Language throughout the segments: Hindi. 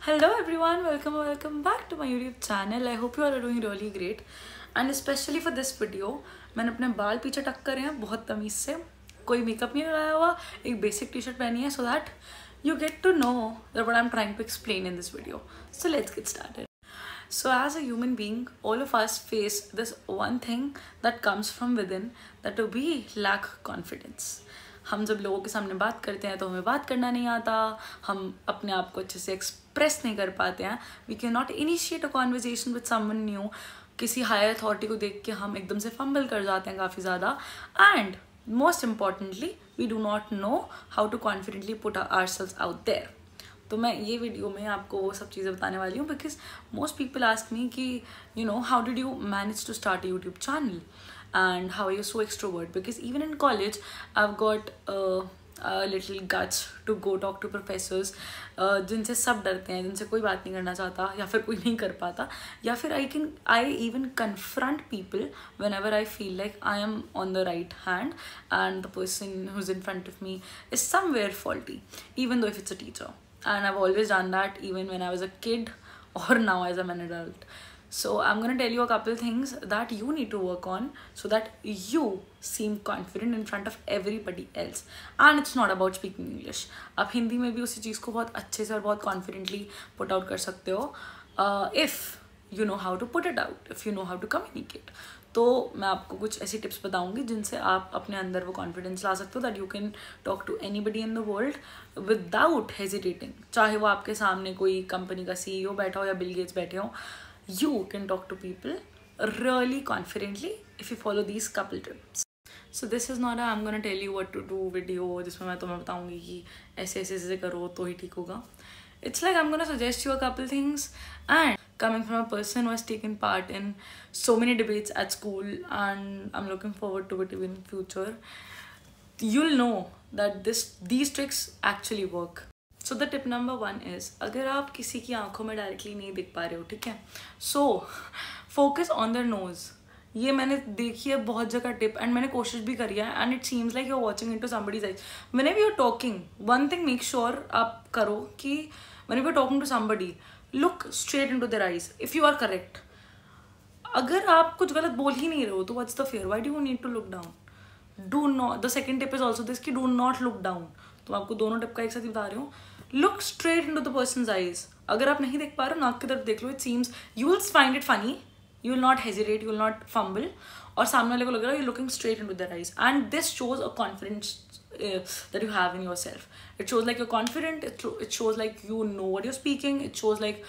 Hello everyone, welcome back to my YouTube channel. I hope you all are doing really great. And especially for this video, मैंने अपने बाल पीछे टक करे हैं बहुत तमीज़ से, कोई मेकअप नहीं लगाया हुआ, एक बेसिक टी शर्ट पहनी है so that you get to know that what I'm trying to explain in this video. So let's get started. So as a human being, all of us face this one thing that comes from within, that we lack confidence. हम जब लोगों के सामने बात करते हैं तो हमें बात करना नहीं आता, हम अपने आप को अच्छे से एक्सप्रेस नहीं कर पाते हैं. We can not initiate a conversation with someone new. किसी हायर अथॉरिटी को देख के हम एकदम से फंबल कर जाते हैं काफ़ी ज़्यादा. And most importantly we do not know how to confidently put ourselves out there. तो मैं ये वीडियो में आपको वो सब चीज़ें बताने वाली हूँ because most people ask me कि you know how did you manage to start a YouTube channel and how are you so extrovert, because even in college I've got a little guts to go talk to professors जिनसे सब डरते हैं, जिनसे कोई बात नहीं करना चाहता या फिर कोई नहीं कर पाता, या फिर I even confront people whenever I feel like I am on the right hand and the person who's in front of me is somewhere faulty, even though if it's a teacher. And I've always done that even when I was a kid or now as I'm an adult. So I'm going to tell you a couple things that you need to work on so that you seem confident in front of everybody else. And it's not about speaking English. आप हिंदी में भी उसी चीज़ को बहुत अच्छे से और बहुत confidently put out कर सकते हो if you know how to put it out, if you know how to communicate. तो मैं आपको कुछ ऐसी टिप्स बताऊंगी जिनसे आप अपने अंदर वो कॉन्फिडेंस ला सकते हो that you can talk to anybody in the world without hesitating. चाहे वो आपके सामने कोई कंपनी का CEO बैठा हो या बिल गेट्स बैठे हो, you can talk to people really confidently if you follow these couple tips. So this is not a I'm gonna tell you what to do video जिसमें मैं तुम्हें बताऊंगी कि ऐसे ऐसे ऐसे करो तो ही ठीक होगा. It's like I'm gonna suggest you a couple things, and coming from a person who has taken part in so many debates at school and I'm looking forward to it even in future, you'll know that these tricks actually work. So the tip number 1 is, अगर आप किसी की आंखों में डायरेक्टली नहीं दिख पा रहे हो, ठीक है, so focus on their nose. ये मैंने देखी है बहुत जगह टिप एंड मैंने कोशिश भी करी है and it seems like you are watching into somebody's eyes. Whenever you are talking, one thing make sure आप करो कि whenever you are talking to somebody, look straight into their eyes if you are correct. अगर आप कुछ गलत बोल ही नहीं रहे हो तो what's the fear, why do you need to look down? Do not. The second tip is also this कि डू नॉट लुक डाउन. तो मैं आपको दोनों टिप का एक साथ ही बता रही हूँ. Look straight into the person's eyes. अगर आप नहीं देख पा रहे हो, नाक की तरफ देख लो. It seems you will find it funny. You will not hesitate. You will not fumble. और सामने वाले को लग रहा है you're looking straight into their eyes. And this shows a confidence that you have in yourself. It shows like you're confident. It shows like you know what you're speaking. It shows like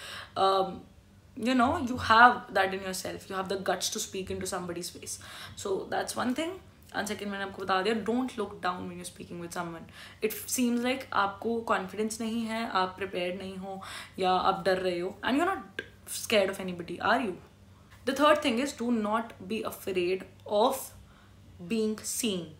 you know you have that in yourself. You have the guts to speak into somebody's face. So that's one thing. And second मैंने आपको बता दिया, don't look down when you speaking with someone. It seems like आपको कॉन्फिडेंस नहीं है, आप प्रिपेयर्ड नहीं हो या आप डर रहे हो and you are not scared of anybody, are you? The third thing is do not be afraid of being seen.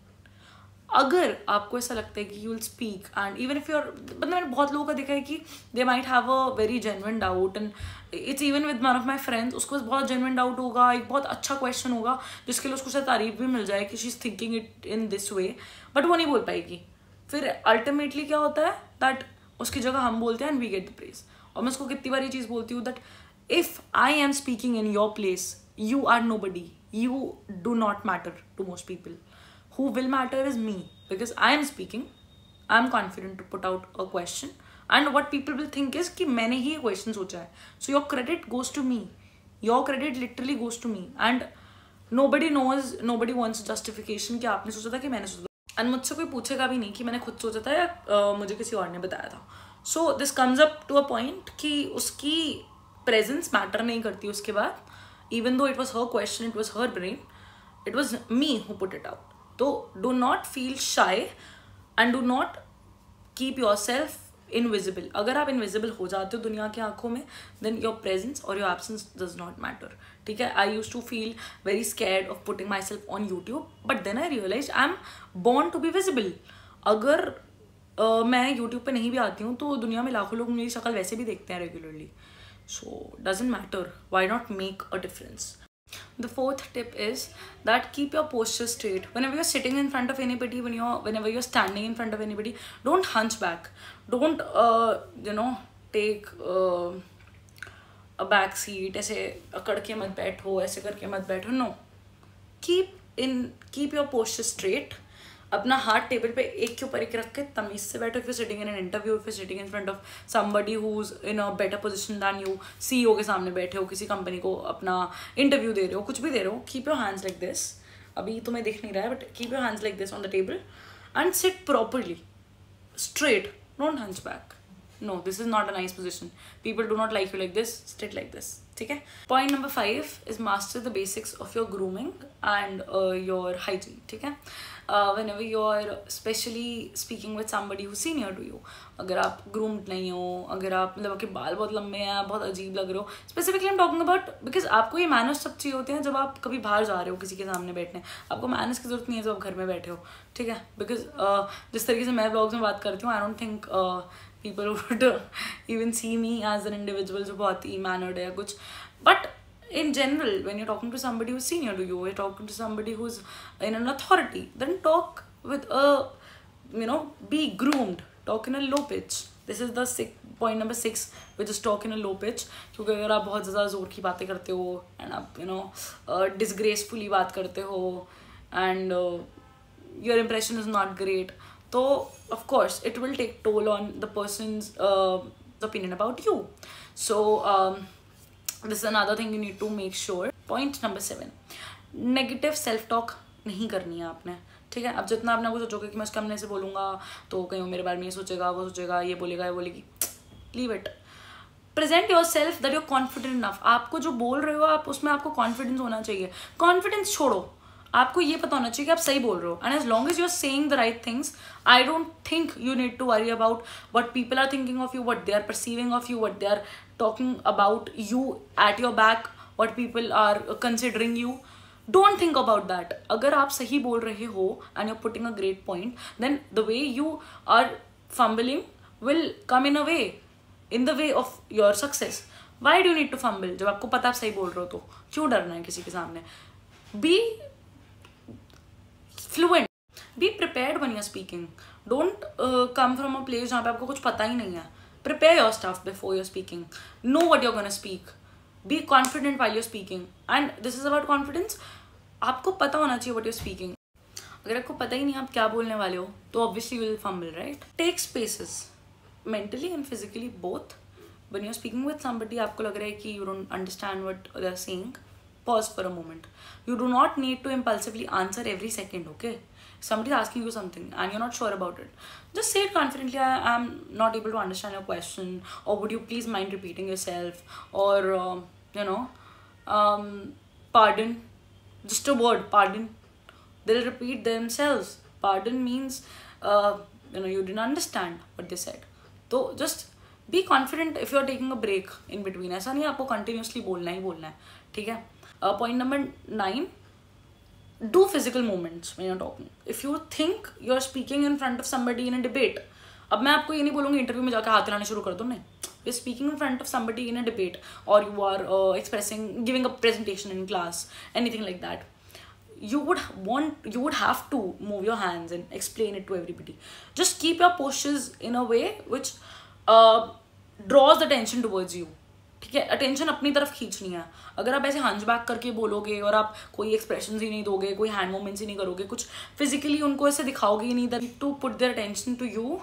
अगर आपको ऐसा लगता है कि you will speak and even if your, मतलब मैंने बहुत लोगों का देखा है कि they might have a very genuine doubt and it's even with one of my friends, उसको बहुत जेन्युइन डाउट होगा, एक बहुत अच्छा क्वेश्चन होगा जिसके लिए उसको शायद तारीफ भी मिल जाए कि she is thinking it in this way, but वो नहीं बोल पाएगी. फिर अल्टीमेटली क्या होता है दैट उसकी जगह हम बोलते हैं and we get the praise. और मैं उसको कितनी बार ये चीज़ बोलती हूँ that if I am speaking in your place, you are nobody, you do not matter to most people. Who will matter is me, because I am speaking, I am confident to put out a question, and what people will think is कि मैंने ही ये question सोचा है. So your credit goes to me. Your credit literally goes to me, and nobody knows, nobody wants justification कि आपने सोचा था कि मैंने सोचा था. And मुझसे कोई पूछेगा भी नहीं कि मैंने खुद सोचा था या मुझे किसी और ने बताया था. So this comes up to a point कि उसकी presence matter नहीं करती उसके बाद. Even though it was her question, it was her brain, it was me who put it out. तो डो नॉट फील शाई and do not keep your self invisible. अगर आप इनविजिबल हो जाते हो दुनिया की आंखों में, देन योर प्रेजेंस और your absence does not matter. ठीक है, I use to feel very scared of putting myself on YouTube, but then I realise I am born to be visible. अगर मैं यूट्यूब पे नहीं भी आती हूँ तो दुनिया में लाखों लोग मेरी शक्ल वैसे भी देखते हैं regularly. So doesn't matter, why not make a difference. The fourth tip is that keep your posture straight. Whenever you're sitting in front of anybody, whenever you're standing in front of anybody, don't hunch back. Don't take a back seat, ऐसे अकड़ के मत बैठो, ऐसे करके मत बैठो. No, keep your posture straight. अपना हाथ टेबल पे एक के ऊपर एक रख के तमीज से बैठो. If you sitting in an interview, if you sitting in front of somebody who is in a better position than you, CEO के सामने बैठे हो, किसी कंपनी को अपना इंटरव्यू दे रहे हो, कुछ भी दे रहे हो, keep your hands like this. अभी तुम्हें दिख नहीं रहा है, but keep your hands like this on the table and sit properly straight, don't hunch back. No, this is not a nice position. People do not like you like this. Sit like this. ठीक है. Point number 5 is master the basics of your grooming and your hygiene. ठीक है. Whenever you are especially speaking with somebody who's senior to you, अगर आप groomed नहीं हो, अगर आप मतलब आपके बाल बहुत लंबे हैं, बहुत अजीब लग रहे हो, specifically I'm talking about because आपको ये manners सब चाहिए होते हैं जब आप कभी बाहर जा रहे हो किसी के सामने बैठने. आपको manners की जरूरत नहीं है जब आप घर में बैठे हो. ठीक है. Because जिस तरीके से मैं vlogs में बात करती हूँ, I don't think people would even see me as an individual जो बहुत ही mannered है या कुछ. But in general, when you're talking to somebody who's senior to you, you're talking to somebody who's in an authority, then talk with be groomed. Talk in a low pitch. This is the point number 6, which is talk in a low pitch. क्योंकि अगर आप बहुत ज़्यादा ज़ोर की बातें करते हो and आप disgracefully बात करते हो and your impression is not great, so of course it will take toll on the person's opinion about you. So this is another thing you need to make sure. Point number 7, negative self talk नहीं करनी है आपने. ठीक है. अब जितना आपने आपको सोचोगे कि मैं उसके सामने से बोलूँगा तो कहीं वो मेरे बारे में ये सोचेगा, वो सोचेगा, ये बोलेगा, ये बोलेगी, leave it. Present yourself that you're confident enough. आपको जो बोल रहे हो आप उसमें आपको कॉन्फिडेंस होना चाहिए. कॉन्फिडेंस छोड़ो, आपको ये पता होना चाहिए कि आप सही बोल रहे हो. And as long as you are saying the right things, I don't think you need to worry about what people are thinking of you, what they are perceiving of you, what they are talking about you at your back, what people are considering you. Don't think about that. अगर आप सही बोल रहे हो and you're putting a great point, then the way you are fumbling will come in a way, in the way of your success. Why do you need to fumble? जब आपको पता आप सही बोल रहे हो तो क्यों डरना है किसी के सामने? Be fluent. Be prepared when you're speaking. Don't come from a place जहाँ पे आपको कुछ पता ही नहीं है. Prepare your stuff before you're speaking. Know what you're gonna speak. Be confident while you're speaking. And this is about confidence. आपको पता होना चाहिए what you're speaking. अगर आपको पता ही नहीं आप क्या बोलने वाले हो तो obviously you will fumble, right? Take spaces, mentally and physically both. When you're speaking with somebody, आपको लग रहा है कि you don't understand what they're saying, pause for a moment. You do not need to impulsively answer every second, okay? Somebody is asking you something and you're not sure about it, just say it confidently. I am not able to understand your question, or would you please mind repeating yourself, or pardon, just a word, pardon. They'll repeat themselves. Pardon means you didn't understand what they said. So just be confident if you're taking a break in between. ऐसा नहीं है आपको continuously बोलना ही बोलना है. ठीक है. Point number 9, do physical movements when you're talking. If you think you're speaking in front of somebody in a debate, अब मैं आपको ये नहीं बोलूँगी इंटरव्यू में जाकर हाथ हिलाने शुरू कर दो. नहीं, you're speaking in front of somebody in a debate, or you are giving a presentation in class, anything like that. You would have to move your hands and explain it to everybody. Just keep your postures in a way which draws the attention towards you. ठीक है. अटेंशन अपनी तरफ खींचनी है. अगर आप ऐसे हंच बैक करके बोलोगे और आप कोई एक्सप्रेशंस ही नहीं दोगे, कोई हैंड मूवमेंट्स ही नहीं करोगे, कुछ फिजिकली उनको ऐसे दिखाओगे ही नहीं that to put their attention to you,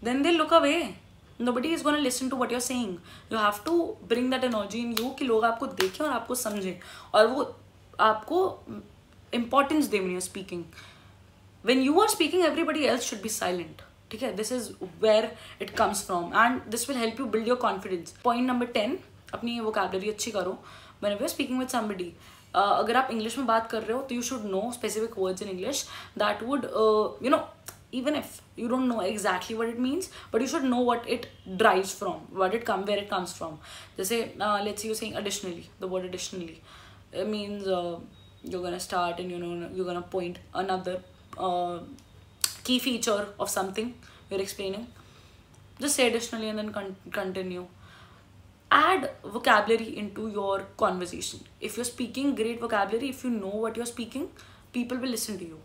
then they look away. Nobody is going to listen to what you're saying. You have to bring that energy in you कि लोग आपको देखें और आपको समझें और वो आपको importance दें when you're speaking. When you are speaking, everybody else should be silent. ठीक है. This is where it comes from and this will help you build your confidence. Point number 10, अपनी vocabulary अच्छी करो. Whenever you're speaking with somebody, अगर आप इंग्लिश में बात कर रहे हो तो you should know specific words in English that would even if you don't know exactly what it means, but you should know what it derives from, where it comes from. जैसे let's say you're saying additionally, the word additionally means you're gonna start and you're gonna point another key feature of something you're explaining. Just say additionally and then continue. Add vocabulary into your conversation. If you're speaking great vocabulary, if you know what you're speaking, people will listen to you.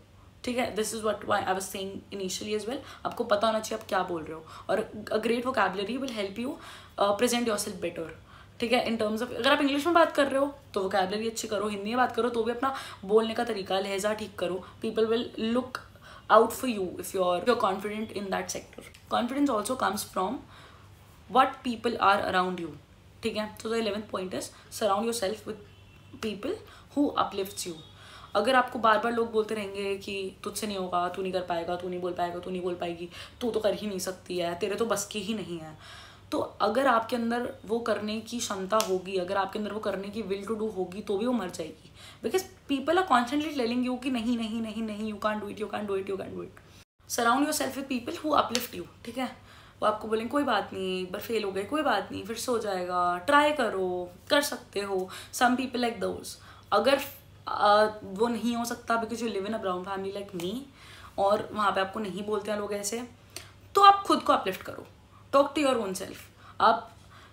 ठीक है, this is what I was saying initially as well. आपको पता होना चाहिए आप क्या बोल रहे हो, और a great vocabulary will help you present yourself better. ठीक है, इन टर्म्स ऑफ अगर आप इंग्लिश में बात कर रहे हो तो वोकैबुलरी अच्छी करो, हिंदी में बात करो तो भी अपना बोलने का तरीका, लहजा ठीक करो। People will look out for you if you're confident in that sector. Confidence also comes from what people are around you. ठीक है, so the 11th point is surround yourself with people who uplifts you. अगर आपको बार बार लोग बोलते रहेंगे कि तुझसे नहीं होगा, तू नहीं कर पाएगा, तू नहीं बोल पाएगा, तू नहीं बोल पाएगी, तू तो कर ही नहीं सकती है, तेरे तो बस की ही नहीं है, तो अगर आपके अंदर वो करने की क्षमता होगी, अगर आपके अंदर वो करने की विल टू डू होगी, तो भी वो मर जाएगी। Because people are constantly telling you कि नहीं नहीं नहीं नहीं, you can do it, you can do it, you can do it. Surround yourself with people who uplift you. ठीक है, वो आपको बोलेंगे कोई बात नहीं, एक बार फेल हो गए, कोई बात नहीं, फिर से हो जाएगा, ट्राई करो, कर सकते हो। Some people like those. अगर वो नहीं हो सकता because you live in a brown family like me, और वहाँ पे आपको नहीं बोलते हैं लोग ऐसे, तो आप खुद को अपलिफ्ट करो। Talk to your own self. आप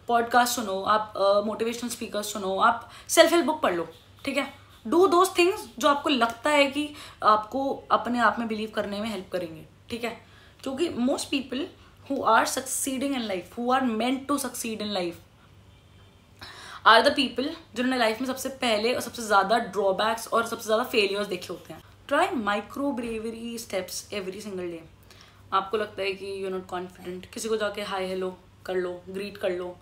पॉडकास्ट सुनो, आप मोटिवेशनल स्पीकर्स सुनो, आप सेल्फ हेल्प बुक पढ़ लो। ठीक है, डू दोज थिंग्स जो आपको लगता है कि आपको अपने आप में बिलीव करने में हेल्प करेंगे। ठीक है, क्योंकि most people who are succeeding in life, who are meant to succeed in life, are the people जिन्होंने लाइफ में सबसे पहले और सबसे ज़्यादा ड्रॉबैक्स और सबसे ज़्यादा फेलियर्स देखे होते हैं। Try micro bravery steps every single day. आपको लगता है कि यू आर नॉट कॉन्फिडेंट, किसी को जाके हाय हेलो कर लो, ग्रीट कर लो,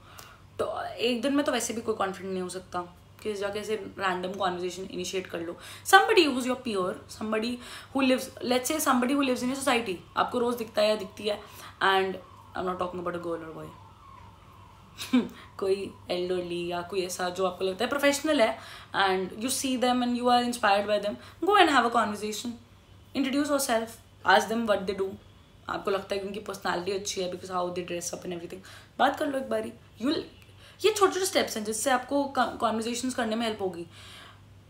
तो एक दिन में तो वैसे भी कोई कॉन्फिडेंट नहीं हो सकता कि जाके ऐसे रैंडम कॉन्वर्सेशन इनिशिएट कर लो। somebody who's your peer, somebody who lives, let's say somebody who lives in your society, आपको रोज दिखता है या दिखती है, and I'm not talking about a girl or boy, कोई elderly या कोई ऐसा जो आपको लगता है प्रोफेशनल है, and you see them and you are inspired by them, go and have a conversation, introduce yourself, ask them what they do। आपको लगता है कि उनकी पर्सनालिटी अच्छी है because how they dress up and everything, बात कर लो एक बारी। ये छोटे छोटे स्टेप्स हैं जिससे आपको कॉन्वर्सेशंस करने में हेल्प होगी।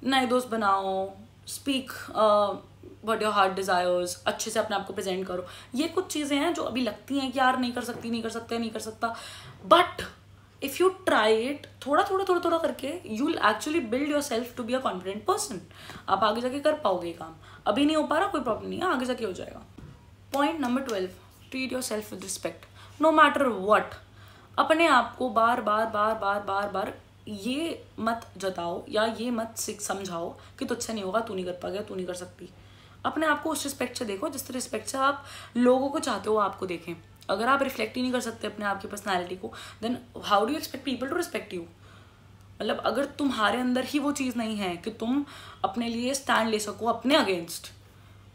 नए दोस्त बनाओ, speak what your heart desires, अच्छे से अपने आप को प्रेजेंट करो। ये कुछ चीज़ें हैं जो अभी लगती हैं कि यार नहीं कर सकती, नहीं कर सकता, नहीं कर सकता, but if you try it थोड़ा थोड़ा थोड़ा थोड़ा करके, you will actually build yourself to be a confident person. आप आगे जाके कर पाओगे काम। अभी नहीं हो पा रहा, कोई प्रॉब्लम नहीं है, आगे जाके हो जाएगा। Point number 12, treat yourself with respect no matter what. अपने आप को बार बार बार बार बार बार ये मत जताओ या ये मत समझाओ कि तुझसे नहीं होगा, तू नहीं कर पाएगा, तू नहीं कर सकती। अपने आप को उस रिस्पेक्ट से देखो जिस रिस्पेक्ट से आप लोगों को चाहते हो आपको देखें। अगर आप रिफ्लेक्ट ही नहीं कर सकते अपने आप की पर्सनैलिटी को, then how do you expect people to respect you. मतलब अगर तुम्हारे अंदर ही वो चीज़ नहीं है कि तुम अपने लिए स्टैंड ले सको अपने अगेंस्ट,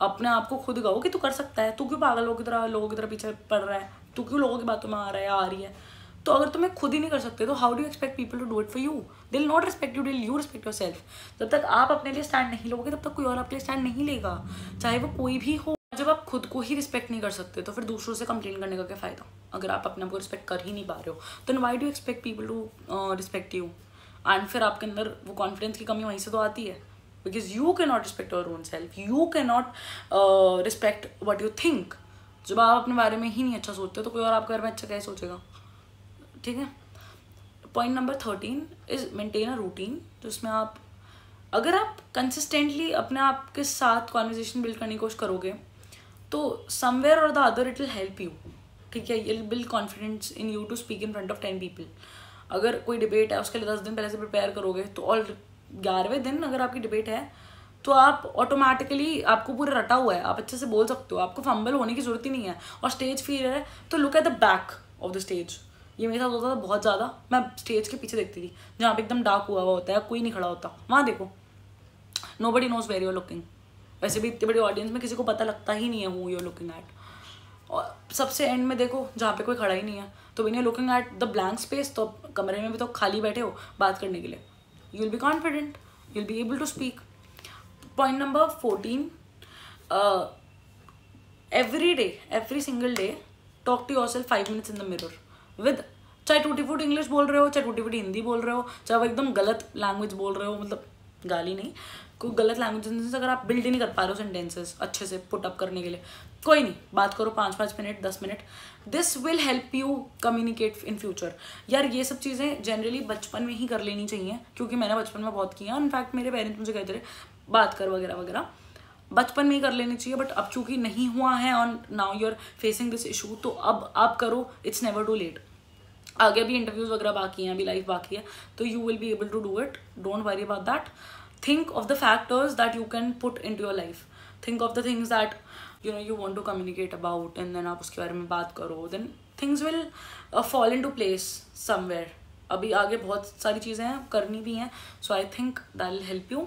अपने आप को खुद कहो कि तू कर सकता है, तू क्यों पागल लोगों की तरह पीछे पड़ रहा है, तू क्यों लोगों की बातों में आ रहा है या आ रही है। तो अगर तुम्हें खुद ही नहीं कर सकते तो how do expect people to do it for you. They will not respect you till you respect yourself. जब तक आप अपने लिए स्टैंड नहीं लोगे तब तक कोई और आपके लिए स्टैंड नहीं लेगा, चाहे वो कोई भी हो। जब आप खुद को ही रिस्पेक्ट नहीं कर सकते तो फिर दूसरों से कंप्लेन करने का क्या फ़ायदा। अगर आप अपने आप को रिस्पेक्ट कर ही नहीं पा रहे हो तो why do expect people to respect you. And फिर आपके अंदर वो कॉन्फिडेंस की कमी वहीं से तो आती है, because you can not respect your own self, you can not respect what you think. जब आप अपने बारे में ही नहीं अच्छा सोचते तो कोई और आपके बारे में अच्छा कैसे सोचेगा। ठीक है, point number 13 is maintain a routine, जिसमें आप अगर आप कंसिस्टेंटली अपने आप के साथ कॉन्वर्सेशन बिल्ड करने की कोशिश करोगे तो समवेयर और the other it will help you. ठीक है, ये build confidence in you to speak in front of 10 people. अगर कोई डिबेट है उसके लिए 10 दिन पहले से प्रिपेयर करोगे तो और 11वें दिन अगर आपकी डिबेट है तो आप ऑटोमेटिकली, आपको पूरा रटा हुआ है, आप अच्छे से बोल सकते हो, आपको फंबल होने की जरूरत ही नहीं है। और स्टेज फियर है तो look at the back of the stage. ये मेरे साथ होता था बहुत ज़्यादा, मैं स्टेज के पीछे देखती थी जहाँ पे एकदम डार्क हुआ होता है, कोई नहीं खड़ा होता, वहाँ देखो nobody knows where you are looking. वैसे भी इतनी बड़ी ऑडियंस में किसी को पता लगता ही नहीं है who you are looking at. और सबसे एंड में देखो जहाँ पे कोई खड़ा ही नहीं है, तो when you are looking at the blank space, तो कमरे में भी तो खाली बैठे हो बात करने के लिए, you will be confident, you will be able to speak. Point number 14, every single day talk to yourself 5 minutes in the mirror with, चाहे टूटी फूटी इंग्लिश बोल रहे हो, चाहे टूटी फूटी हिंदी बोल रहे हो, चाहे वो एकदम गलत लैंग्वेज बोल रहे हो, मतलब गाली नहीं, कोई गलत लैंग्वेज अगर आप बिल्ड ही नहीं कर पा रहे हो सेंटेंसेस अच्छे से पुट अप करने के लिए, कोई नहीं, बात करो 5-5 minute 10 minute. This will help you communicate in future. यार ये सब चीज़ें जनरली बचपन में ही कर लेनी चाहिए, क्योंकि मैंने बचपन में बहुत किया। इनफैक्ट मेरे पेरेंट्स मुझे कहते रहे बात कर वगैरह वगैरह। बचपन में ही कर लेनी चाहिए, बट अब चूंकि नहीं हुआ है और now you are facing this issue, तो अब आप करो, इट्स नेवर टू लेट। आगे भी इंटरव्यूज वगैरह बाकी हैं, अभी लाइफ बाकी है, तो you will be able to do it, don't worry about that. Think of the factors that you can put into your life, think of the things that you want to communicate about, and then आप उसके बारे में बात करो, then things will fall into place somewhere। अभी आगे बहुत सारी चीज़ें हैं, करनी भी हैं, so I think that will help you।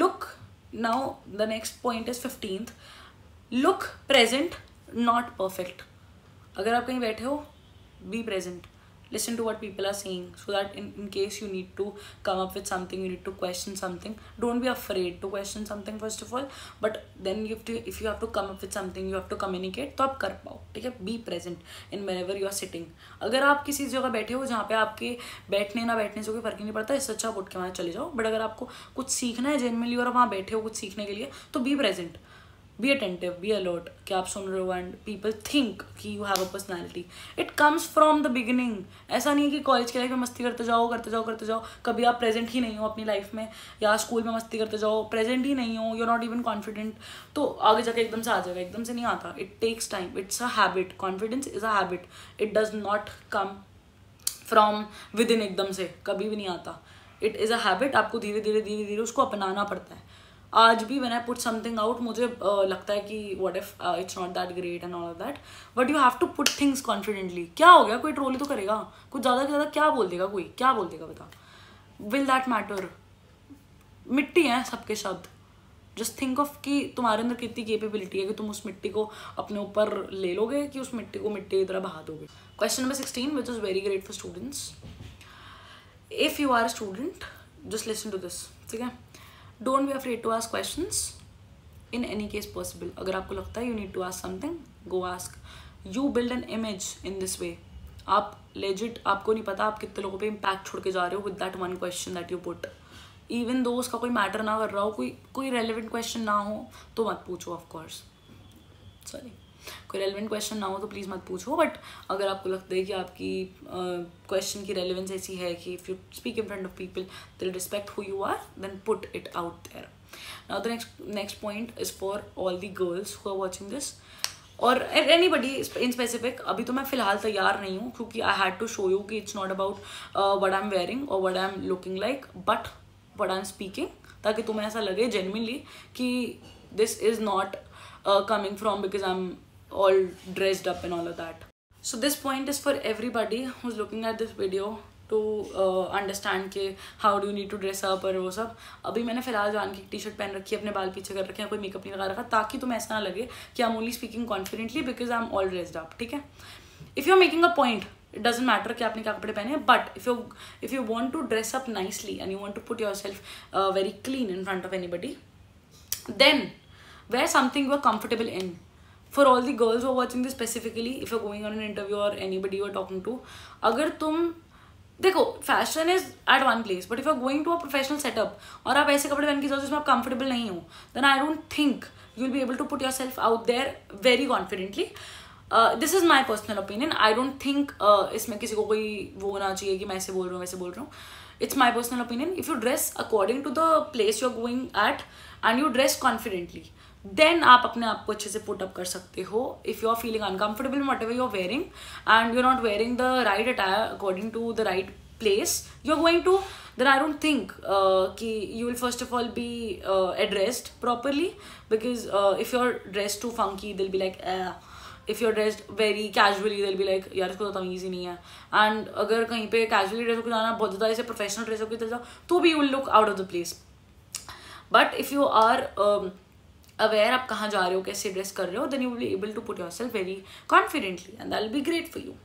Look, now the next point is 15th, look present not perfect। अगर आप कहीं बैठे हो, be present, listen to what people are saying, so that in case you need to come up with something, you need to question something, don't be afraid to question something first of all, but then if you have to come up with something, you have to communicate, तो आप कर पाओ, ठीक है। be present in wherever you are sitting। अगर आप किसी जगह बैठे हो जहाँ पे आपके बैठने ना बैठने से कोई फर्क ही नहीं पड़ता, इससे अच्छा उठ के वहाँ चले जाओ, बट अगर आपको कुछ सीखना है जेन्युइनली और वहाँ बैठे हो कुछ सीखने के लिए, तो be present, be attentive, be alert कि आप सुन रहे हो, एंड पीपल थिंक कि you have a personality. It comes from the beginning. ऐसा नहीं है कि कॉलेज की लाइफ में मस्ती करते जाओ करते जाओ करते जाओ, कभी आप प्रेजेंट ही नहीं हो अपनी लाइफ में, या स्कूल में मस्ती करते जाओ प्रेजेंट ही नहीं हो, you are not even confident, तो आगे जाके एकदम से आ जाएगा, एकदम से नहीं आता। It takes time, it's a habit, confidence is a habit, it does not come from within, एकदम से कभी भी नहीं आता। इट इज़ अ हैबिट, आपको धीरे धीरे धीरे धीरे उसको अपनाना पड़ता है। आज भी when I put something out, मुझे लगता है कि what if it's not that great and all of that, but you have to put things confidently. क्या हो गया, कोई ट्रोल ही तो करेगा, कुछ ज़्यादा से ज़्यादा क्या बोल देगा, कोई क्या बोल देगा बता, विल दैट मैटर? मिट्टी है सबके शब्द। जस्ट थिंक ऑफ कि तुम्हारे अंदर कितनी केपेबिलिटी है कि तुम उस मिट्टी को अपने ऊपर ले लोगे, कि उस मिट्टी को मिट्टी की तरह बहा दोगे। Question number 16 which is very great for students. If you are a student, just listen to this, ठीक है। Don't be afraid to ask questions in any case possible. अगर आपको लगता है you need to ask something, go ask. You build an image in this way. आप लेजिट, आपको नहीं पता आप कितने लोगों पे इम्पैक्ट छोड़ के जा रहे हो with that one question that you put. Even though उसका कोई मैटर ना कर रहा हो, कोई रेलिवेंट क्वेश्चन ना हो तो मत पूछो, ऑफकोर्स, सॉरी, कोई रेलिवेंट क्वेश्चन ना हो तो प्लीज़ मत पूछो। बट अगर आपको लगता है कि आपकी क्वेश्चन की रेलिवेंस ऐसी है कि if you speak in front of people they will respect who you are, then put it out there. Now the next point is for all the girls who are watching this, और एनीबडी इन स्पेसिफिक। अभी तो मैं फिलहाल तैयार नहीं हूँ क्योंकि I had to show you कि it's not about what I am wearing और what I am looking like, but what I am speaking, ताकि तुम्हें ऐसा लगे जेन्युइनली कि this is not coming from because I'm all dressed up and all of that. So this point is for everybody who's looking at this video to understand के how do you need to dress up और वो सब। अभी मैंने फिलहाल जान की टी शर्ट पहन रखी है, अपने बाल पीछे कर रखे हैं, कोई मेकअप नहीं लगा रखा, ताकि तुम्हें ऐसा ना लगे कि I'm only speaking confidently because I'm all dressed up, ठीक है। If you're making a point, it doesn't matter कि आपने क्या कपड़े पहने हैं, but if you want to dress up nicely and you want to put yourself very clean in front of anybody, then wear something you are comfortable in. For all the girls who are watching this specifically, if you're going on an interview or anybody you are talking to, अगर तुम देखो fashion is at one place, but if you are going to a professional setup और आप ऐसे कपड़े पहन के जाओ जिसमें आप कंफर्टेबल नहीं हो, then I don't think you will be able to put yourself out there very confidently. This is my personal opinion. I don't think इसमें किसी को कोई वो होना चाहिए कि मैं ऐसे बोल रहा हूँ वैसे बोल रहा हूँ। It's my personal opinion. If you dress according to the place you are going at and you dress confidently, then आप अपने आप को अच्छे से पुट अप कर सकते हो। If you are feeling uncomfortable whatever you are wearing and you are not wearing the right attire according to the right place you are going to, then I don't think ki you will first of all be addressed properly, because if you're dressed too funky they'll be like if you're dressed very casually they'll be like यार इसको तो तमीज़ ही नहीं है। and अगर कहीं पे casually ड्रेस होकर जाना, बहुत ज़्यादा ऐसे प्रोफेशनल ड्रेस होकर चल जाओ तो भी you will look out of the place। but if you are aware आप कहाँ जा रहे हो, कैसे ड्रेस कर रहे हो, then you will be able to put yourself very confidently and that will be great for you।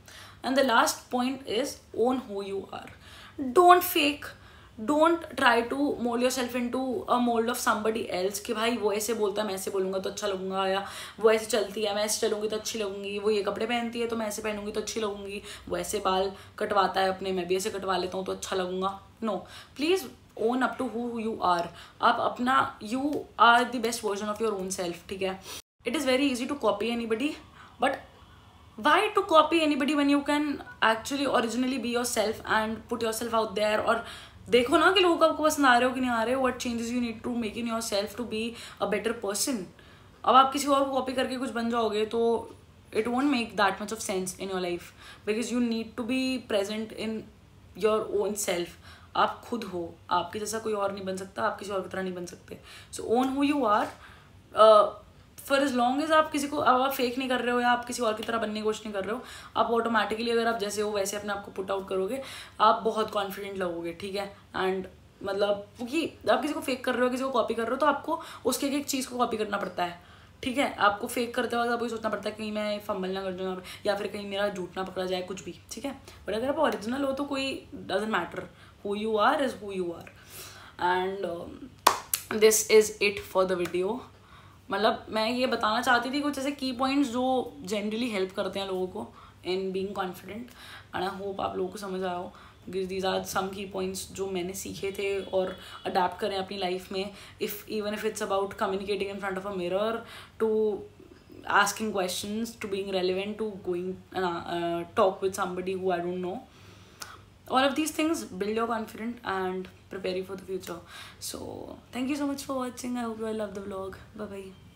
And the last point is own who you are. Don't fake. Don't try to mold yourself into a mold of somebody else कि भाई वो ऐसे बोलता है मैं ऐसे बोलूँगा तो अच्छा लगूंगा, या वो ऐसे चलती है मैं ऐसे चलूँगी तो अच्छी लगूंगी, वो ये कपड़े पहनती है तो मैं ऐसे पहनूंगी तो अच्छी लगूंगी, वो ऐसे बाल कटवाता है अपने, मैं भी ऐसे कटवा लेता हूँ तो अच्छा लगूंगा। No, please own up to who you are। आप अपना you are the best version of your own self, ठीक है। It is very easy to copy anybody, but why to copy anybody when you can actually originally be yourself and put yourself out there, or देखो ना कि लोग आपको पसंद आ रहे हो कि नहीं आ रहे हो. What changes you need to make in yourself to be a better person. अब आप किसी और को कॉपी करके कुछ बन जाओगे तो it won't make that much of sense in your life, because you need to be present in your own self. आप खुद हो, आपके जैसा कोई और नहीं बन सकता, आप किसी और की तरह नहीं बन सकते. So own who you are. For as long as आप किसी को, आप फेक नहीं कर रहे हो या आप किसी और की तरह बनने की कोशिश नहीं कर रहे हो, आप ऑटोमेटिकली अगर आप जैसे हो वैसे अपने आप को पुट आउट करोगे, आप बहुत कॉन्फिडेंट लगोगे. ठीक है. एंड मतलब क्योंकि आप किसी को फेक कर रहे हो, किसी को कॉपी कर रहे हो, तो आपको उसके एक एक चीज़ को कॉपी करना पड़ता है. ठीक है. आपको फेक करते वक्त आपको सोचना पड़ता है कहीं मैं फंबल ना कर दूँ या फिर कहीं मेरा झूठ ना पकड़ा जाए, कुछ भी. ठीक है. बट अगर आप ओरिजिनल हो तो कोई doesn't matter. Who you are is who you are. And this is it for the video. मतलब मैं ये बताना चाहती थी कुछ ऐसे की पॉइंट्स जो जनरली हेल्प करते हैं लोगों को in being confident. And I hope आप लोगों को समझ आया हो. दीज आर सम की पॉइंट्स जो मैंने सीखे थे और अडेप्ट करें अपनी लाइफ में. Even if it's about communicating in front of a mirror, to asking questions, to being relevant, to going talk with somebody who I don't know. All of these things build your confidence and prepare you for the future. So thank you so much for watching. I hope you all love the vlog. Bye bye.